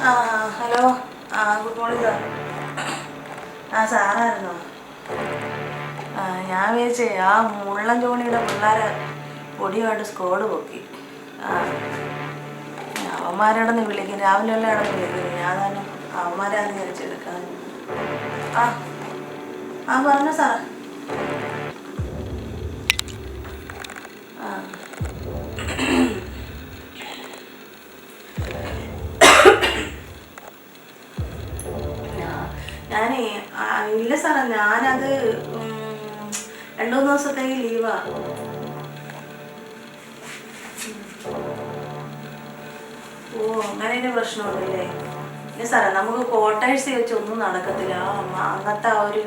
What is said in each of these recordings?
Hello. Good morning sir. സാറായിരുന്നോ? ഞാൻ വിചാരിച്ചേ മുള്ളൻ ജോണിയുടെ പിള്ളേരെ പൊടിയായിട്ട് സ്കോഡ് പൊക്കി. അവന്മാരോടൊന്ന് വിളിക്കും, രാവിലെ എല്ലാം ഇടന്ന് വിളിക്കും. ഞാൻ തന്നെ അവന്മാരാന്ന് വിചാരിച്ചെടുക്കാൻ. പറഞ്ഞോ സാറേ. ഞാനേ ഇല്ല സാറേ, ഞാനത് 2-3 ദിവസത്തേക്ക് ലീവാ. അങ്ങനെ പ്രശ്നമൊന്നുമില്ലേ? ഇല്ല സാറേ, നമുക്ക് ക്വാർട്ടേഴ്സ് വെച്ച് ഒന്നും നടക്കത്തില്ല. അങ്ങനത്തെ ഒരു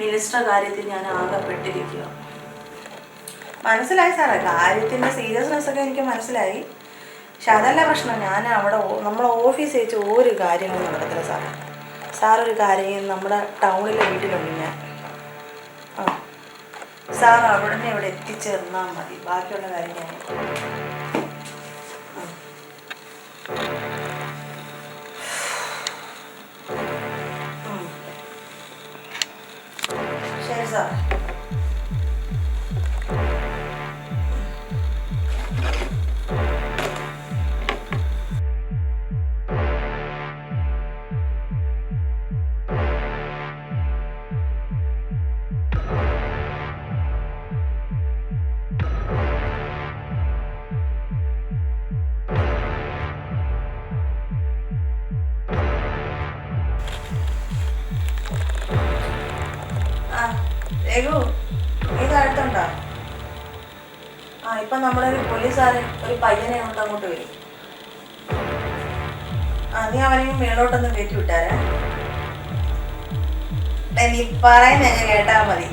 മിനിസ്റ്റർ കാര്യത്തിൽ ഞാൻ ആകെപ്പെട്ടിരിക്കുക. മനസ്സിലായി സാറേ, കാര്യത്തിൻ്റെ സീരിയസ്നെസ് ഒക്കെ എനിക്ക് മനസ്സിലായി. പക്ഷെ അതല്ല പ്രശ്നം. ഞാൻ അവിടെ നമ്മളെ ഓഫീസ് വെച്ച് ഒരു കാര്യങ്ങളും നടക്കത്തില്ല സാറേ. സാറൊരു കാര്യം, നമ്മുടെ ടൗണിലെ വീട്ടിലുണ്ട് ഞാൻ. സാർ അവിടെ നിന്ന് ഇവിടെ എത്തിച്ചേർന്നാൽ മതി. ബാക്കിയുള്ള കാര്യം ഞാൻ. ശരി സാർ. രഘു, നീ അടുത്തുണ്ടോ? ഇപ്പം നമ്മളൊരു പോലീസുകാരൻ ഒരു പയ്യനെ കൊണ്ട് അങ്ങോട്ട് വരും. നീ അവനെയും മേളോട്ടൊന്ന് കയറ്റി വിട്ടാരേ. നീ പറയുന്ന കേട്ടാ മതി.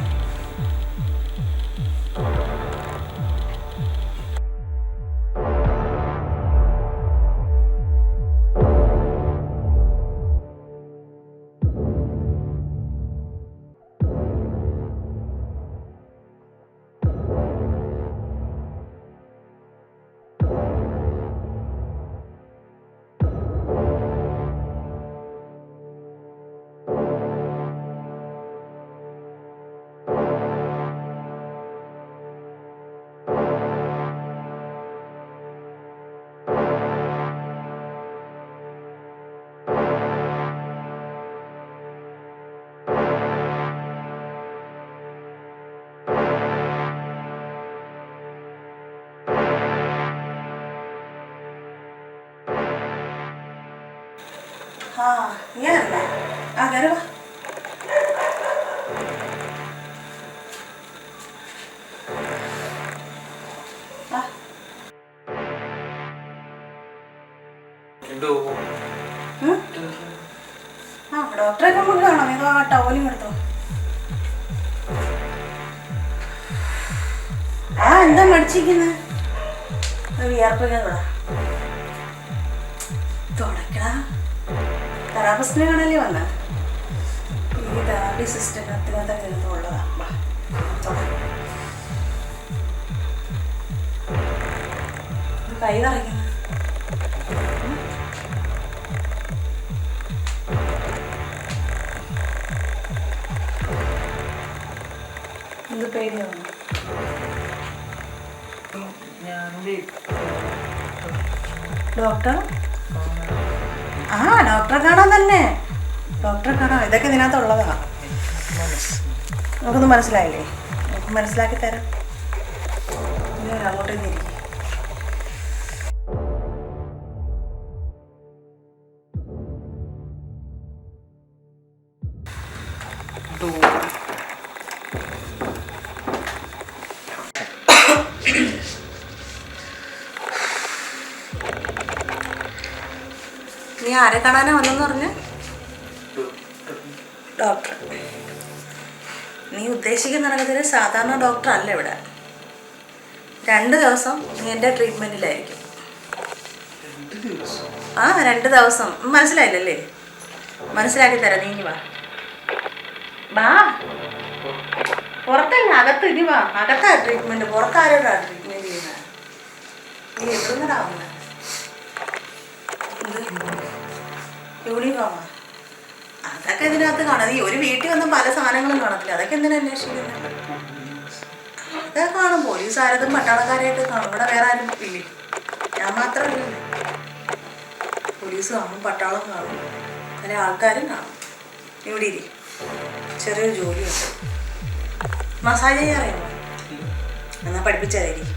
നീയല്ലേ? കയറുക. ഡോക്ടറെ നമുക്ക് കാണാം. നിങ്ങൾ ടവലും എടുത്തോ. എന്താ മടിച്ചിരിക്കുന്നത്? വിയർപ്പിക്കാൻ തുടക്കടാ. തെറാപ്പിസ്റ്റിനെ കാണാനല്ലേ വന്ന? ഈ തെറാപ്പി സിസ്റ്റത്തിനകത്തൊക്കെ ഉള്ളതാ. കൈ നിറയ്ക്കുന്നു. എന്ത് പേടിയാവുന്നു? ഡോക്ടർ? ഡോക്ടറെ കാണാൻ തന്നെ. ഡോക്ടറെ കാണാം. ഇതൊക്കെ ഇതിനകത്തുള്ളതാ. നമുക്കൊന്നും മനസ്സിലായില്ലേ? നമുക്ക് മനസ്സിലാക്കി തരാം. അങ്ങോട്ടേക്ക് ഇരിക്കും. നീ ആരെ കാണാനാ വന്നെന്ന് പറഞ്ഞ്? ഡോക്ടർ. നീ ഉദ്ദേശിക്കുന്ന നടക്കത്തില് സാധാരണ ഡോക്ടർ അല്ല ഇവിടെ. 2 ദിവസം നീ എൻ്റെ ട്രീറ്റ്മെൻറ്റിലായിരിക്കും. 2 ദിവസം. മനസ്സിലായില്ലല്ലേ? മനസ്സിലാക്കി തരാം. നീ ഇനി വാ. പുറത്തല്ല, അകത്ത്. ഇനി വാ. അകത്താ ട്രീറ്റ്മെൻറ്റ്. പുറത്താരോടാ ട്രീറ്റ്മെൻറ്റ് ചെയ്യുന്നത്? നീ എവിടുന്നടാവുന്നത്? യൂണിഫോമാ? അതൊക്കെ ഇതിനകത്ത് കാണാം. ഈ ഒരു വീട്ടിൽ വന്ന പല സാധനങ്ങളും കാണത്തില്ല. അതൊക്കെ എന്തിനാ അന്വേഷിക്കുന്നത്? അതൊക്കെ കാണും. പോലീസുകാരതും പട്ടാളക്കാരായിട്ട് കാണും. ഇവിടെ വേറെ ആരും ഇല്ലേ? ഞാൻ മാത്രമല്ല. പോലീസ് കാണും, പട്ടാളം കാണും, പല ആൾക്കാരും കാണും. ഇവിടെ ഇരി, ചെറിയൊരു ജോലിയുണ്ട്. മസാജ് ചെയ്യാറിയാമോ? എന്നാ പഠിപ്പിച്ചായിരിക്കും.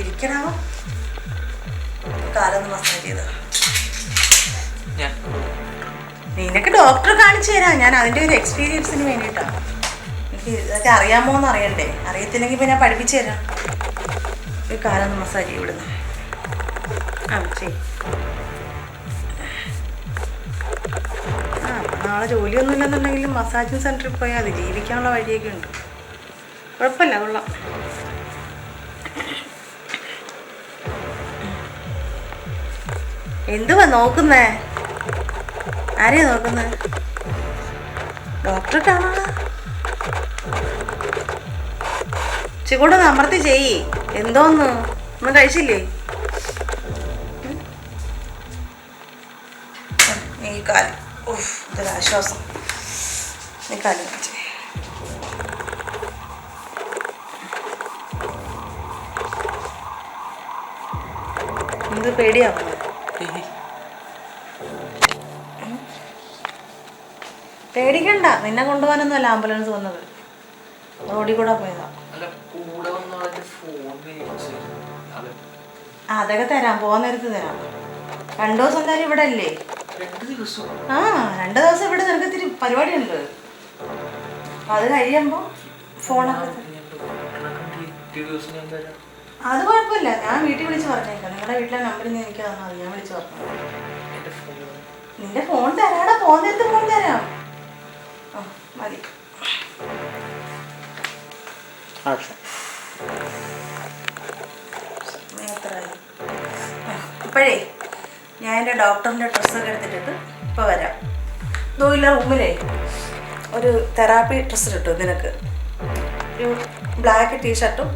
ഇരിക്കണോ? കാലൊന്ന് മസാജ് ചെയ്താ. നിനക്ക് ഡോക്ടറെ കാണിച്ചു തരാം. ഞാൻ അതിൻ്റെ ഒരു എക്സ്പീരിയൻസിന് വേണ്ടിയിട്ടാണ്. എനിക്ക് ഇതൊക്കെ അറിയാമോന്ന് അറിയണ്ടേ? അറിയത്തില്ലെങ്കിൽ ഇപ്പം ഞാൻ പഠിപ്പിച്ചു തരാം. ഒരു കാലൊന്ന് മസാജ് ചെയ്യും ഇവിടുന്ന്. ആ ശരി. നാളെ ജോലിയൊന്നും ഇല്ലെന്നുണ്ടെങ്കിലും മസാജിങ് സെൻറ്ററിൽ പോയാൽ മതി. ജീവിക്കാനുള്ള വഴിയൊക്കെ ഉണ്ട്. കുഴപ്പമില്ല, കൊള്ളാം. എന്തുവാ നോക്കുന്നേ? ആരെയാ നോക്കുന്നേ? ഡോക്ടറെ കാണാ. ചിക്കൂടെ അമർത്തി ചെയ്യ്. എന്തോന്ന് ഒന്നും കഴിച്ചില്ലേ? ഈ കാലം ഇതൊരാശ്വാസം. ഈ കാലം വെച്ചേ. എന്ത് പേടിയാവുന്നു? പേടിക്കണ്ട. നിന്നെ കൊണ്ടുപോകാനൊന്നുമല്ല ആംബുലൻസ് വന്നത്. റോഡിൽ കൂടെ പോയതാ. അതൊക്കെ തരാം, പോകാൻ നേരത്ത് തരാം. 2 ദിവസം എന്തായാലും ഇവിടെ അല്ലേ? 2 ദിവസം ഇവിടെ നിനക്ക് ഇത്തിരി പരിപാടിയുണ്ട്. അത് കഴിയുമ്പോൾ ഫോണൊക്കെ. അത് കുഴപ്പമില്ല, ഞാൻ വീട്ടിൽ വിളിച്ച് പറഞ്ഞേക്കാം. നിങ്ങളുടെ വീട്ടിലെ നമ്പർ എനിക്ക് തന്നാൽ മതി, ഞാൻ വിളിച്ച് പറഞ്ഞു. നിന്റെ ഫോൺ തരാടാ, പോകാൻ നേരത്ത് ഫോൺ തരാം. മതി. ഇപ്പോഴേ ഞാൻ എൻ്റെ ഡോക്ടറിൻ്റെ ഡ്രസ്സൊക്കെ എടുത്തിട്ടിട്ട് ഇപ്പോൾ വരാം. ഇതുമില്ല, റൂമിലേ ഒരു തെറാപ്പി ഡ്രസ്സ് കിട്ടും നിനക്ക്. ഒരു ബ്ലാക്ക് ടീഷർട്ടും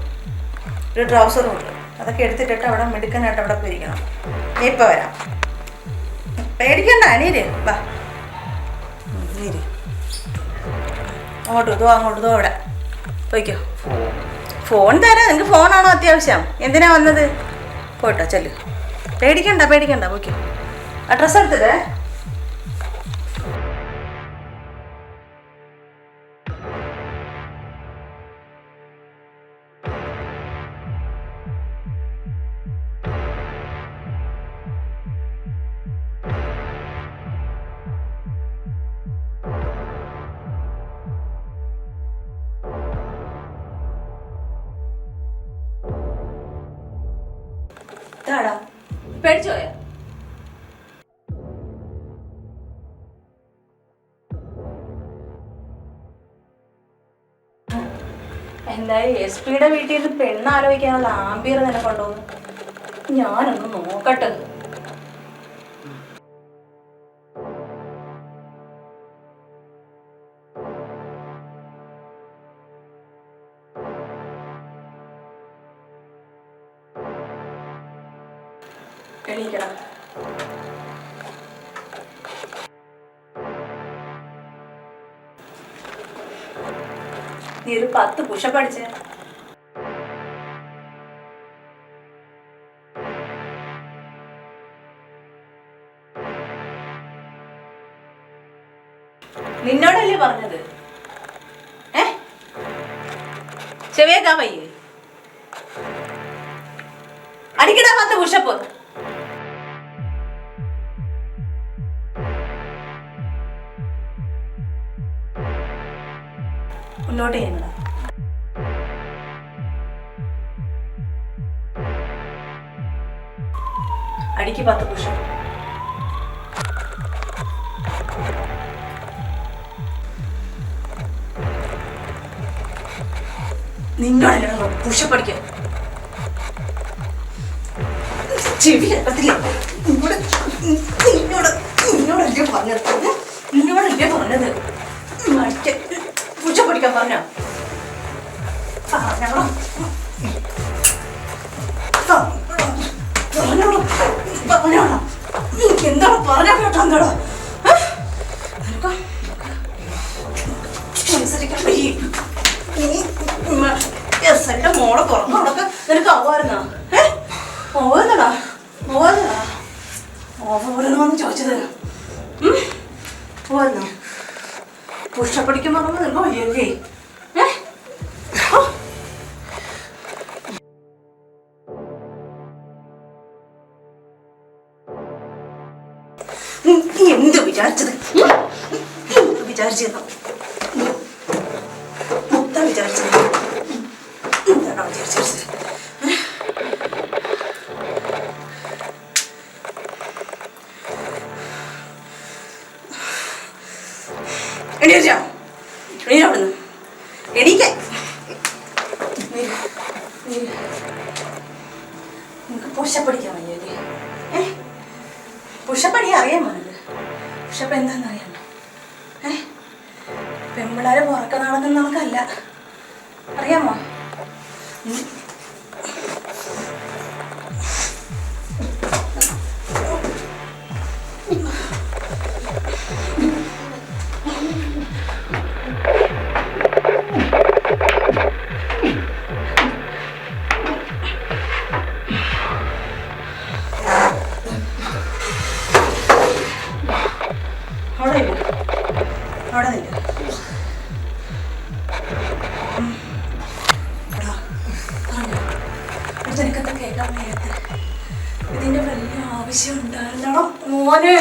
ഒരു ട്രൗസറും ഉണ്ട്. അതൊക്കെ എടുത്തിട്ടിട്ട് അവിടെ മെടുക്കാനായിട്ട് അവിടെ പോയിരിക്കണം. ഞാൻ ഇപ്പോൾ വരാം. പേടിക്കണ്ട, നീര് വാ. നീര് അങ്ങോട്ട് ഇതോ അവിടെ പോയിക്കോ. ഫോൺ തരാം. നിനക്ക് ഫോണാണോ അത്യാവശ്യം? എന്തിനാ വന്നത്? പോയിട്ടോ, ചെല്ലു. പേടിക്കണ്ട പോയിക്കോ. ആ ഡ്രസ്സ് എടുത്തിട്ടേ. പേടിച്ചോയാ? എന്തായാലും എസ് പിയുടെ വീട്ടിൽ നിന്ന് പെണ്ണ് ആലോചിക്കാനുള്ള ആംബിയർ നിനക്കുണ്ടോ? ഞാനൊന്ന് നോക്കട്ടെ. എണീക്കണം. നീ ഒരു 10 പുഷപ്പ് അടിച്ചേ. നിന്നോടല്ലേ പറഞ്ഞത്? ചെവിയേക്കാ പയ്യെ. അടിക്കടാ 10 പുഷപ്പ്. മുന്നോട്ട് ചെയ്യുന്നതാ. അടിക്ക് 10 പുഷപ്പ്. നിന്നോടല്ലേ പുഷപ്പ് അടിക്കാൻ? ചെവി കേട്ടത്തില്ല. നിന്നോടല്ലേ പറഞ്ഞത്? പുഷപ്പ് അടിക്കാൻ പറഞ്ഞോ? എന്താ പറഞ്ഞാ കേട്ടോ എന്താടാ എന്റെ മോളെ തുറന്നോടൊക്കെ നിനക്ക് ആവായിരുന്നാ ഓവുന്നടാ ഓവുന്നടാ ഓവൂരെന്നോന്ന് ചോദിച്ചത് ഓവുന്നോ പുഷപ്പടിക്കാൻ പറയുമ്പോ നിനക്ക് വയ്യല്ലേ എന്ത് വിചാരിച്ചത് വിചാരിച്ചത് എന്താ വിചാരിച്ചത് എന്താണോ വിചാരിച്ചത് എണീറ്റാ എണീറ്റവിടുന്ന് എണീക്കാൻ നിനക്ക് പുഷപ്പടിക്കാൻ വയ്യല്ലേ പുഷപ്പടി അറിയാൻ മോനത് പുഷപ്പ് എന്താണെന്ന് അറിയാമോ പെമ്പിള്ളാരെ പുറക്ക നടക്കുന്ന നമുക്കല്ല അറിയാമോ അവിടെ നില്ല എനിക്കത്തെ കേൾക്കാൻ വയ്യാത്ത ഇതിന്റെ വലിയ ആവശ്യം ഉണ്ടായിരുന്നോ മോനെ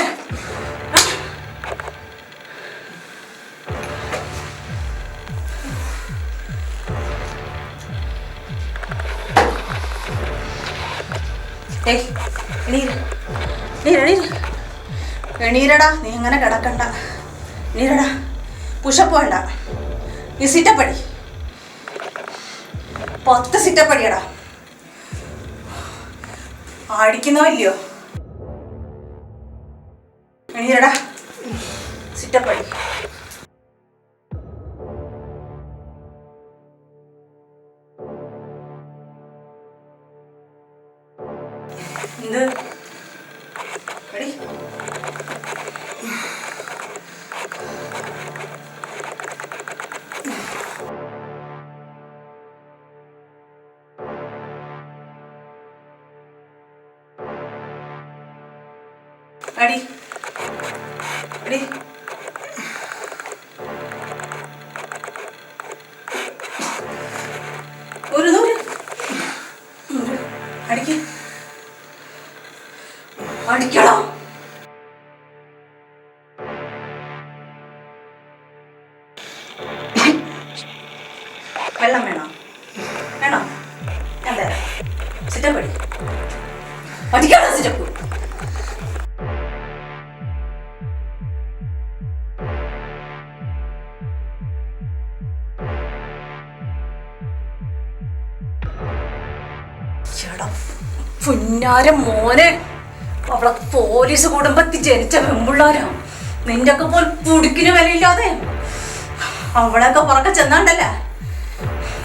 എണീരടാ നീ ഇങ്ങനെ കിടക്കണ്ട എണീരടാ പുഷപ്പ് വേണ്ട നീ സിറ്റപ്പടി 10 സിറ്റപ്പടിയടാ അടിക്കുന്നോ ഇല്ലയോ എണീരടാ സിറ്റപ്പടി എന്ത് എടി അടി അടി ഒരു നൂറ് അടിക്ക് അടിക്കടാ വെള്ളം വേണോ വേണോ ഞാൻ തരാം സിറ്റപ്പ് അടി അടിക്കടാ സിറ്റപ്പ് പുന്നാര മോനെ അവളെ പോലീസ് കുടുംബത്തിൽ ജനിച്ച പെമ്പിള്ളാരാ നിന്റെ ഒക്കെ പോൽ പുടുക്കിന് വിലയില്ലാതെ അവളൊക്കെ പുറക്കെ ചെന്നാണ്ടല്ല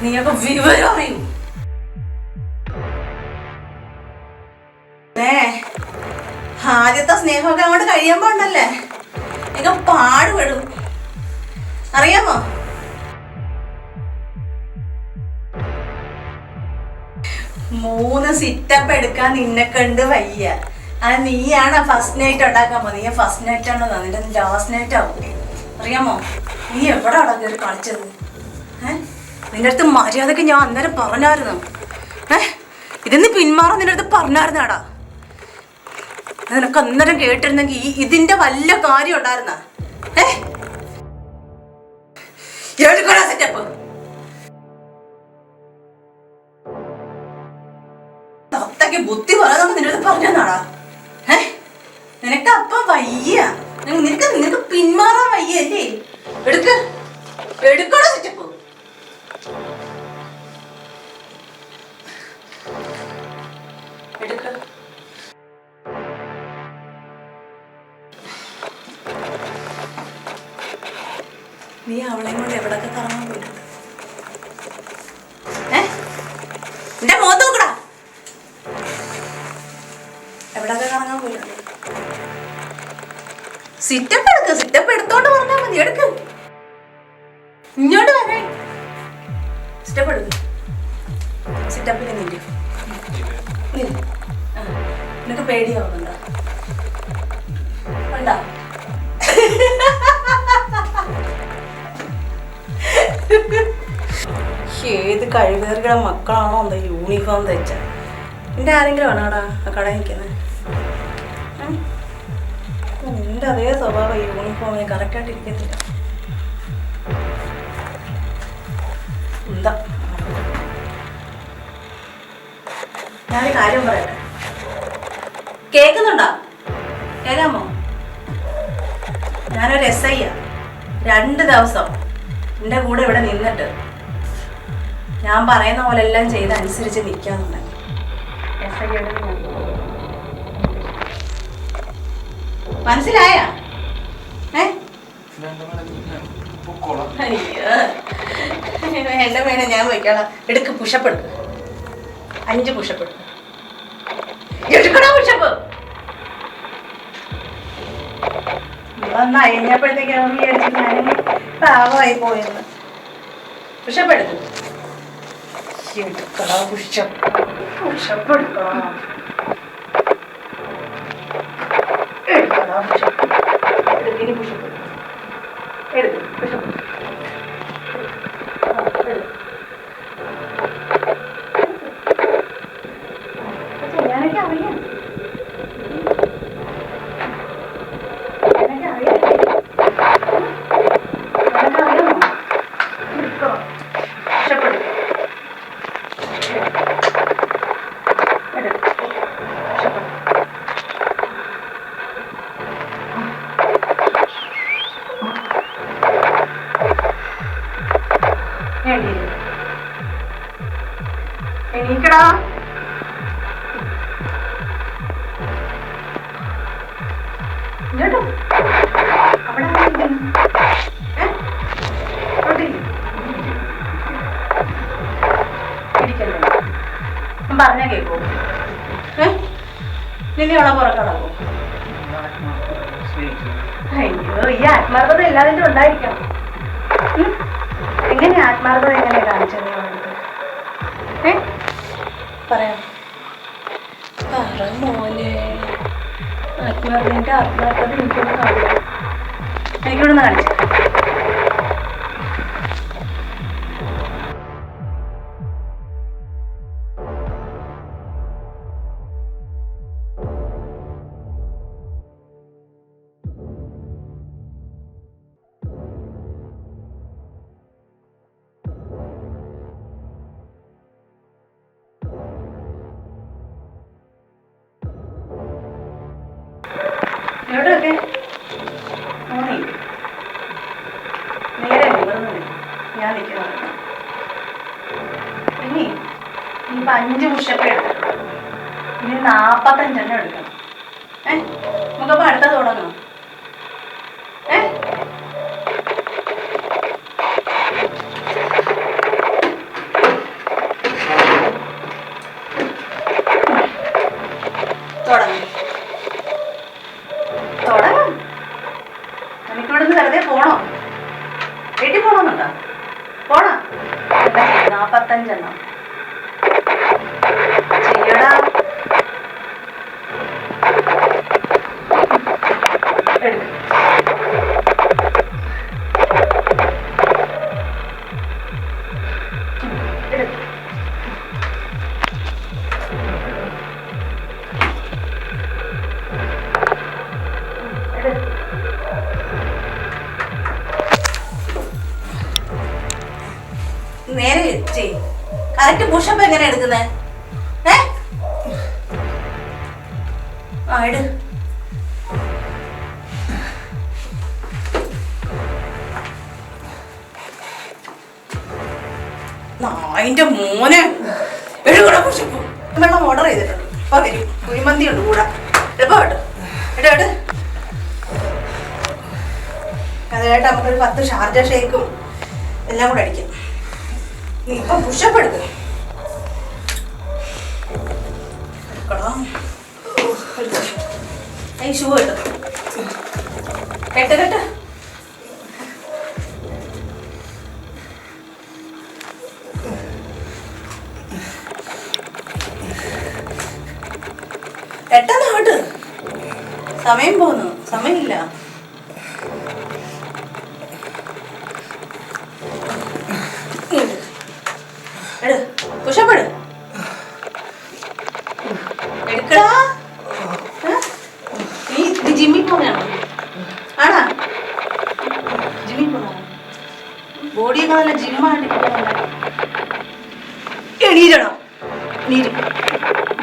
നീയൊക്കെ വിവരം അറിയൂ ആദ്യത്തെ സ്നേഹമൊക്കെ അങ്ങോട്ട് കഴിയുമ്പോ ഉണ്ടല്ലേ നീക്ക പാടുപെടും അറിയാമോ മൂന്ന് സിറ്റപ്പ് എടുക്കാൻ നിന്നെ കണ്ട് വയ്യ അത് നീയാണ് ഫസ്റ്റ് നൈറ്റ് ഉണ്ടാക്കാൻ പോകുന്നത് നീ ഫസ്റ്റ് നൈറ്റ് ആണോ നിന്റെ ലാസ്റ്റ് നൈറ്റ് ആവും അറിയാമോ നീ എവിടെ അവിടെ കയറി കളിച്ചത് നിന്റെ അടുത്ത് മര്യാദക്ക് ഞാൻ അന്നേരം പറഞ്ഞായിരുന്നു ഇതിന്ന് പിന്മാറാൻ നിന്റെ അടുത്ത് പറഞ്ഞായിരുന്നാടാ നിനക്ക് അന്നേരം കേട്ടിരുന്നെങ്കിൽ ഇതിന്റെ വല്ല കാര്യം ഉണ്ടായിരുന്ന എടുക്കടാ സെറ്റപ്പ് തത്തക്ക് ബുദ്ധി പറയാതെ നിന്റെ അടുത്ത് പറഞ്ഞാടാ നിനക്ക് അപ്പം വയ്യ നിനക്ക് പിന്മാറാൻ വയ്യ അല്ലേ എടുക്കടാ സെറ്റപ്പ് എടുക്ക നീ അവളെയും കൊണ്ട് എവിടൊക്കെ കറങ്ങാൻ പോയിട്ടുണ്ട് എന്റെ മുഖത്ത് നോക്കടാ എവിടൊക്കെ കറങ്ങാൻ പോയിട്ടുണ്ട് സിറ്റപ്പ് എടുക്ക്. സിറ്റപ്പ് എടുത്തോണ്ട് പറഞ്ഞാൽ മതി. എടുക്ക്. ഇങ്ങോട്ട് വരേ. സിറ്റപ്പ് എടുക്ക്. സിറ്റപ്പിൽ നില്ല്. നിനക്ക് പേടിയാവുന്നുണ്ടോ? വേണ്ട. ഏത് കഴിവേറിയുടെ മക്കളാണോ എന്താ യൂണിഫോം തയ്ച്ച? എൻ്റെ ആരെങ്കിലും ആണോടാ ആ കട നിൽക്കുന്നത്? നിന്റെ അതേ സ്വഭാവം യൂണിഫോമിന് കറക്റ്റായിട്ട് ഇരിക്കത്തില്ല. എന്താ ഞാനൊരു കാര്യം പറയട്ടെ. കേൾക്കുന്നുണ്ടോ? കേൾക്കാമോ? ഞാനൊരു SI 2 ദിവസം എൻ്റെ കൂടെ ഇവിടെ നിന്നിട്ട് ഞാൻ പറയുന്ന പോലെ എല്ലാം ചെയ്ത് അനുസരിച്ച് നിൽക്കാന്നുണ്ടെങ്കിൽ മനസ്സിലായ? എന്റെ മേലെ ഞാൻ വയ്ക്കണം. എടുക്ക്. പുഷപ്പ് എടുക്ക്. 5 പുഷപ്പ് എടുക്ക്. എടുക്കണോ പുഷപ്പ്? ഒന്ന് അഴിഞ്ഞപ്പോഴത്തേക്ക് വിചാരിച്ചു ഞാനും പാവമായി പോയെന്ന്. പുഷപ്പ് എടുക്കും. എടുക്കണോ പുഷപ്പ്? പുഷപ്പ് എടുക്കണോ? എടുക്കണോ പുഷപ്പ്? എടുക്കിന് പുഷപ്പ് എടുക്കും. പുഷപ്പ് ചെയ്യാനൊക്കെ അറിയാം. എണീക്കടാ. ഇങ്ങോട്ടോ. അവിടെ ഇരിക്കല്ലേ? ഞാൻ പറഞ്ഞാ കേൾക്കോ? നിന്നെ അവളെ പുറക്കടക്കോ? അയ്യോ, ഈ ആത്മാർത്ഥത എല്ലാതിൻ്റെ ഉണ്ടായിരിക്കണം. എങ്ങനെ ആത്മാർത്ഥത എങ്ങനെയാ കാണിച്ചത്? പറയാം. പറ മോനെ. ആത്മാർത്ഥൻ്റെ ആത്മാർത്ഥത എനിക്കൊന്ന് കാണിക്കാം. എനിക്കിവിടുന്ന് കാണിച്ചു. എവിടെയൊക്കെ നേരെ നിവർന്നു ഞാൻ നിൽക്കുന്നത്. ഇനി ഇനിയിപ്പോൾ 5 പുഷപ്പ് എടുത്തിട്ടുണ്ട്. ഇനി 45 എടുക്കണം. നമുക്കപ്പോൾ അടുത്തത് തുടങ്ങണം. തുടങ്ങാം. എനിക്കിവിടുന്ന് വെറുതെ പോണോ? വീട്ടിൽ പോണമെന്നുണ്ടോ? പോണോ? 45 ചെയ്യടാ. എടുക്കും. നേരെ ചെയ്യും. കറക്റ്റ് പുഷപ്പ് എങ്ങനെ എടുക്കുന്നേ? ഇട്. അതിന്റെ മോനെ എഴുകൂടെ പുഷപ്പ്. വെള്ളം ഓർഡർ ചെയ്തിട്ടുണ്ട്. അപ്പൊ വരും. കുഴിമന്തി ഉണ്ട് കൂടെ. എപ്പോ കേട്ടോ? എട്. അതായിട്ട് നമുക്കൊരു 10 ഷാർജ ഷേക്കും എല്ലാം കൂടെ അടിക്കാം. നീ ഇപ്പം പുഷപ്പ് എടുക്കുക. ഈ ഷൂ എടുത്തു. കെട്ട് കെട്ട്. പെട്ടെന്ന് അങ്ങോട്ട്. സമയം പോകുന്നു, സമയമില്ല. പുഷപ്പെടു. എടുക്കടാ. നീ ജിമ്മിൽ പോണാണോ? ആണാ? ജിമ്മിൽ പോണ ബോഡിയൊക്കെ നല്ല ജിമ്മായിട്ട് എണീരണോ? നീര്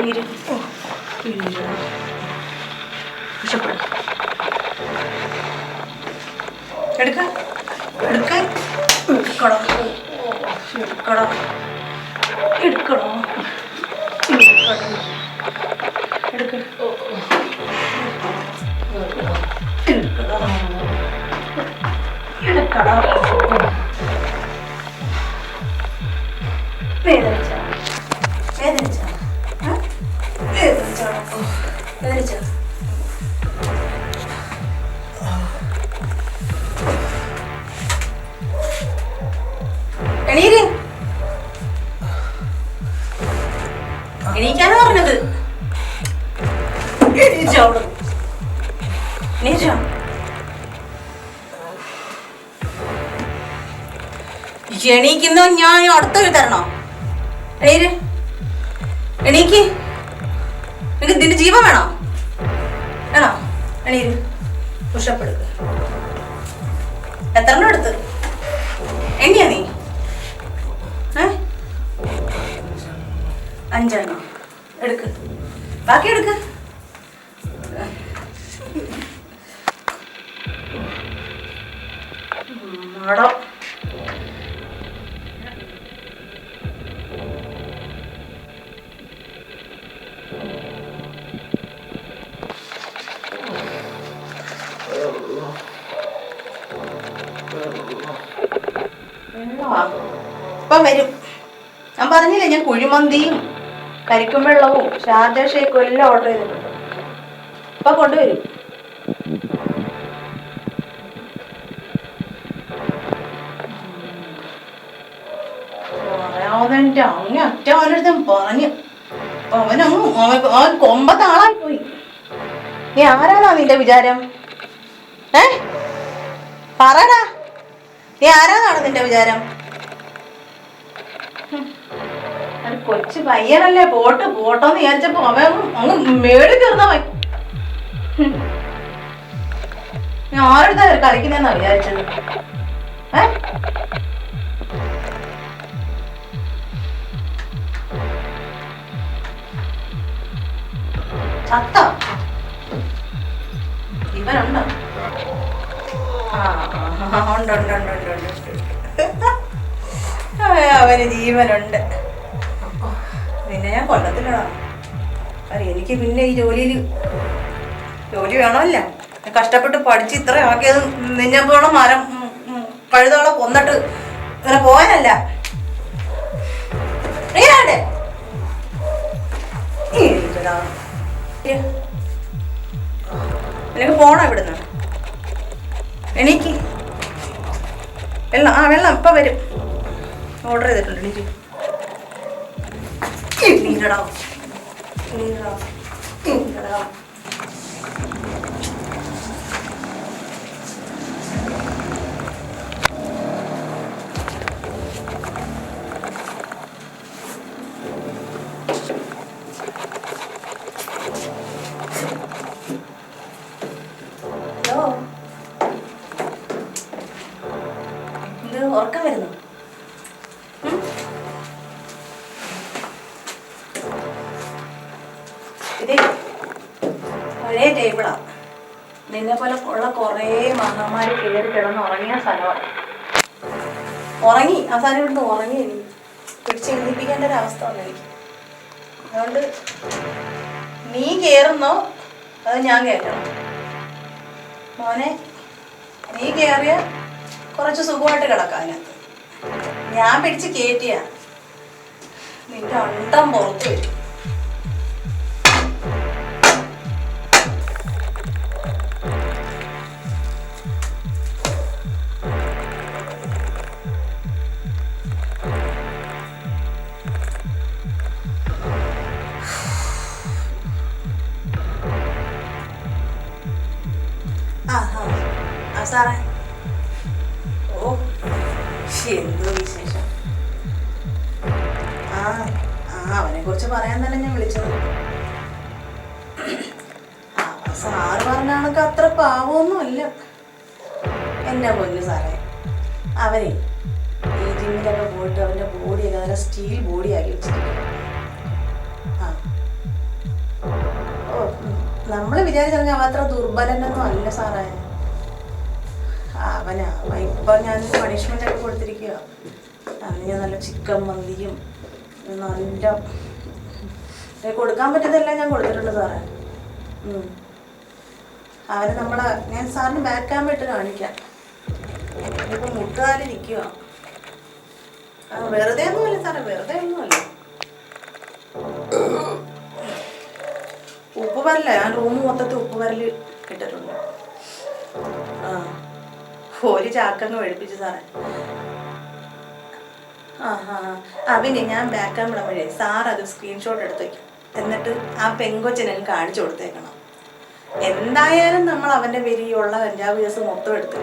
നീര് എണീരണം. പുഷപ്പെടാം. എടുക്ക എടുക്ക എടുക്കടോ എടുക്കടോ എടുക്കടോ എടുക്ക എടുക്കടോ. വേദനിച്ച വേദനിച്ച വേദനിച്ചാണോ? വേദനിച്ച എണീര്. എണീക്കാനാ പറഞ്ഞത്. എണീച്ചോ എണീച്ചോ? എണീക്കുന്നോ ഞാൻ അടുത്ത തരണോ? എണീര്. എണീക്ക്. നിനക്ക് ഇതിന്റെ ജീവൻ വേണോ? വേണോ? എണീര്. പുഷപ്പ് എടുക്ക്. എത്ര എണ്ണം എടുത്ത് എണ്ണിയാ നീ? 5 എണ്ണം എടുക്ക്. ബാക്കി എടുക്ക്. ആടോ ഇപ്പം വരും. ഞാൻ പറഞ്ഞില്ലേ, ഞാൻ കുഴിമന്തിയും കരിക്കും വെള്ളവും ഷാർജ ഷേക്കും എല്ലാം ഓർഡർ ചെയ്തിട്ടുണ്ട്. ഇപ്പം കൊണ്ടുവരും. പറയാവുന്നതിൻ്റെ അങ്ങ് അറ്റ അവനടുത്ത് പറഞ്ഞു. അവൻ കൊമ്പത്തെ ആളായി പോയി. നീ ആരാണോ നിന്റെ വിചാരം? പറടാ, നീ ആരാന്നാണ് നിന്റെ വിചാരം? കൊച്ചു പയ്യനല്ലേ, പോട്ടോന്ന് വിചാരിച്ചപ്പോ അവൻ അങ്ങ് മേളിൽ കയറുന്നവൻ. ഞാൻ ആരെടുത്താ കളിക്കുന്നെന്നാ വിചാരിച്ചത്? ചത്ത ഇവനുണ്ടോ? ഉണ്ട് ഉണ്ട് ഉണ്ട് ഉണ്ട് ഉണ്ട്. അവന് ജീവനുണ്ട്. നിന്നെ ഞാൻ കൊല്ലത്തില്ലടാ. എനിക്ക് പിന്നെ ഈ ജോലി വേണമല്ല. കഷ്ടപ്പെട്ട് പഠിച്ച് ഇത്ര ആക്കിയത് നിന്നെ പോലെ മരം കഴുതകളെ കൊന്നിട്ട് ഇങ്ങനെ പോകാനല്ല. നിനക്ക് പോണോ ഇവിടുന്ന്? എണീക്ക്. വെള്ളം ഇപ്പം വരും. ഓർഡർ ചെയ്തിട്ടുണ്ട്. എണീക്ക്. നീരടാ നീരടാ നീരടാ. ഇത് ഉറക്കം വരുന്നു. ഇത് പഴയ ടേബിളാ. നിന്നെ പോലെ ഉള്ള കുറേ മഹാന്മാര് കയറി കിടന്ന് ഉറങ്ങിയ സ്ഥലമാണ്. ഉറങ്ങി അവസാനം ഇവിടുന്ന് ഉറങ്ങി. എനിക്ക് പിടിച്ച് എഴുതിപ്പിക്കേണ്ട ഒരവസ്ഥ വന്നു എനിക്ക്. അതുകൊണ്ട് നീ കയറുന്നോ അത് ഞാൻ കയറ്റണം? മോനെ, നീ കയറിയ കുറച്ച് സുഖമായിട്ട് കിടക്കാം അതിനകത്ത്. ഞാൻ പിടിച്ച് കയറ്റിയ നിന്റെ അണ്ടം പുറത്ത് വരും. ആ ആ ആ സാറേ. ഓ എന്തോ വിശേഷം. ആ ആ അവനെ കുറിച്ച് പറയാൻ തന്നെ ഞാൻ വിളിച്ചത്. സാറ് പറഞ്ഞ കണക്ക് അത്ര പാവമൊന്നുമല്ല എന്നെ പൊന്നു സാറേ. അവനെ ഈ ജിമ്മിലൊക്കെ പോയിട്ട് അവൻ്റെ ബോഡിയൊക്കെ നല്ല സ്റ്റീൽ ബോഡിയാക്കി വെച്ചിരിക്കും. ആ ഓ നമ്മൾ വിചാരിച്ചിറങ്ങി അവൻ അത്ര ദുർബലനൊന്നും അല്ല സാറേ. അവൻ ഇപ്പം ഞാൻ പണിഷ്മെൻ്റ് ഒക്കെ കൊടുത്തിരിക്കുക. അന്ന് ഞാൻ നല്ല ചിക്കൻ മന്തിയും നല്ല കൊടുക്കാൻ പറ്റിയതെല്ലാം ഞാൻ കൊടുത്തിട്ടുണ്ട് സാറേ. അവന് ഞാൻ സാറിന് ബാക്ക് ക്യാമറ ഇട്ട് കാണിക്കാം. ഇപ്പം മുട്ടുകാലിൽ നിൽക്കുക. വെറുതെ ഒന്നുമല്ല സാറേ, വെറുതെ ഒന്നുമല്ല. ഉപ്പ് വരല ഞാൻ റൂം മൊത്തത്തിൽ ഉപ്പ് വരൽ ഇട്ടിട്ടുണ്ട്. ആ ഒരു ചാക്കങ്ങ് വെളുപ്പിച്ചു സാറേ. പിന്നെ ഞാൻ ബാക്ക് ക്യാമറ വഴി സാർ അത് സ്ക്രീൻഷോട്ട് എടുത്ത് വയ്ക്കും. എന്നിട്ട് ആ പെങ്കൊച്ചിനെ കാണിച്ചു കൊടുത്തേക്കണം. എന്തായാലും നമ്മൾ അവൻ്റെ പേരിലുള്ള കഞ്ചാവ് കേസ് മൊത്തം എടുത്തു.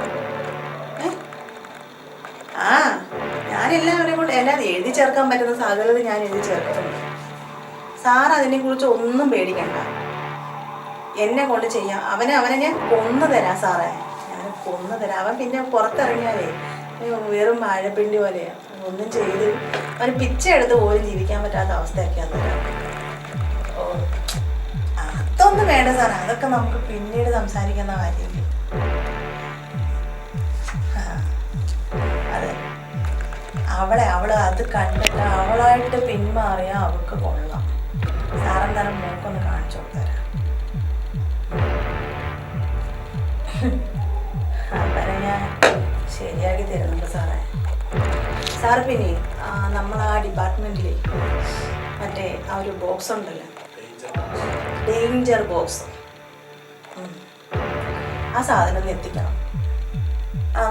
ആ ഞാനെല്ലാവരെയും കൊണ്ട് എല്ലാം എഴുതി ചേർക്കാൻ പറ്റുന്ന സകലത് ഞാൻ എഴുതി ചേർക്കുന്നുണ്ട്. സാർ അതിനെക്കുറിച്ച് ഒന്നും പേടിക്കണ്ട, എന്നെ കൊണ്ട് ചെയ്യാം. അവനെ ഞാൻ കൊന്നു തരാം സാറേ, ഞാൻ കൊന്നു തരാം. അവൻ പിന്നെ പുറത്തിറങ്ങിയാലേ വെറും വാഴപ്പിണ്ടി പോലെയാണ്. ഒന്നും ചെയ്ത് അവന് പിച്ച എടുത്ത് പോലും ജീവിക്കാൻ പറ്റാത്ത അവസ്ഥയൊക്കെയാണ് തരാം. ഓ അതൊന്നും വേണ്ട സാറേ, അതൊക്കെ നമുക്ക് പിന്നീട് സംസാരിക്കുന്ന കാര്യമില്ല. അതെ, അവള് അത് കണ്ടിട്ട് അവളായിട്ട് പിന്മാറിയാൽ അവൾക്ക് കൊള്ളാം. സാറെന്തായാലും മോക്കൊന്ന് കാണിച്ചു കൊടുത്തരാം. അവരെ ഞാൻ ശരിയാക്കി തരുന്നുണ്ട് സാറേ. സാറ് പിന്നെ നമ്മൾ ആ ഡിപ്പാർട്ട്മെൻറ്റിൽ മറ്റേ ആ ഒരു ബോക്സ് ഉണ്ടല്ലോ, ഡേഞ്ചർ ബോക്സ്, ആ സാധനം ഒന്ന് എത്തിക്കണം.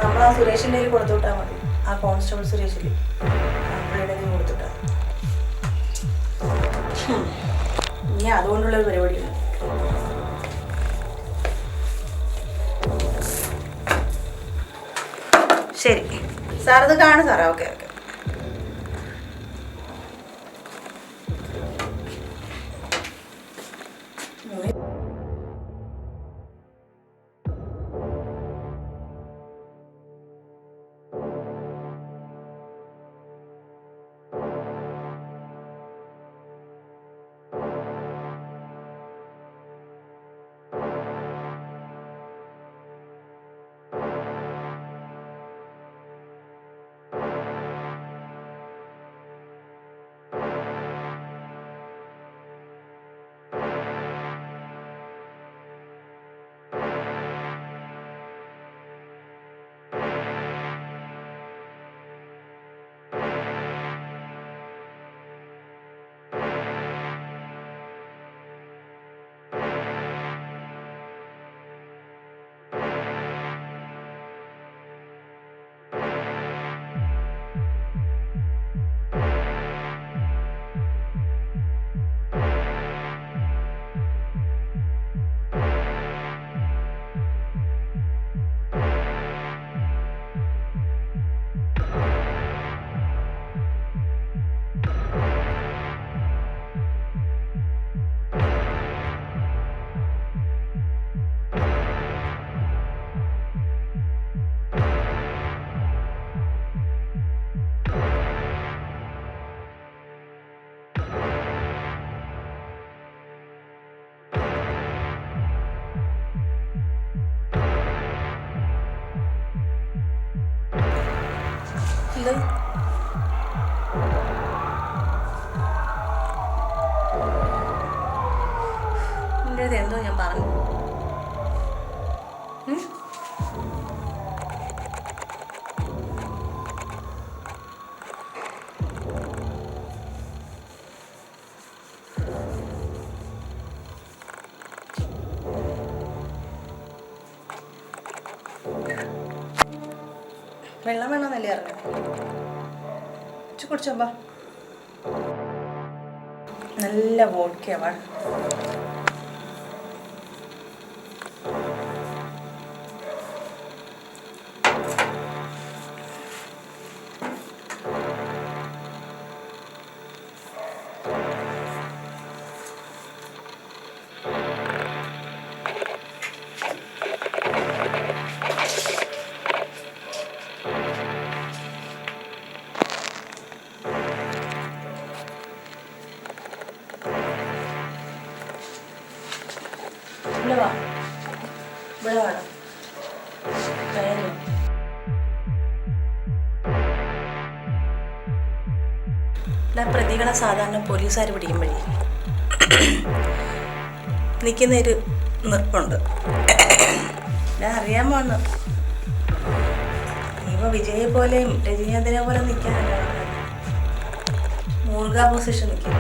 നമ്മൾ ആ സുരേഷിൻ്റെ കയ്യിൽ കൊടുത്തു വിട്ടാൽ മതി. ആ കോൺസ്റ്റബിൾ സുരേഷിൽ പുള്ളിയുടെ കയ്യിൽ കൊടുത്തുവിട്ടാൽ ഇനി അതുകൊണ്ടുള്ളൊരു പരിപാടിയാണ്. ശരി സാറത് കാണും സാറേ. Okay okay. നിൻ്റെ എന്തോ ഞാൻ പറഞ്ഞു. വെള്ളം വേണമെന്നല്ലേ അറിയാം. കുടിച്ചോമ്പാ. നല്ല വോഡ്ക്കയാ. ഇവിടെ വാ, ഇവിടെ വേണം. പ്രതികളെ സാധാരണ പോലീസുകാർ പിടിക്കുമ്പോഴേ നിൽക്കുന്നൊരു നിർപ്പുണ്ട്. ഞാൻ അറിയാൻ പോന്ന് ഇനിയിപ്പോൾ വിജയെ പോലെയും രജനീകാന്തിനെ പോലെ നിൽക്കാനല്ല, മൂർഖ പൊസിഷൻ നിൽക്കും.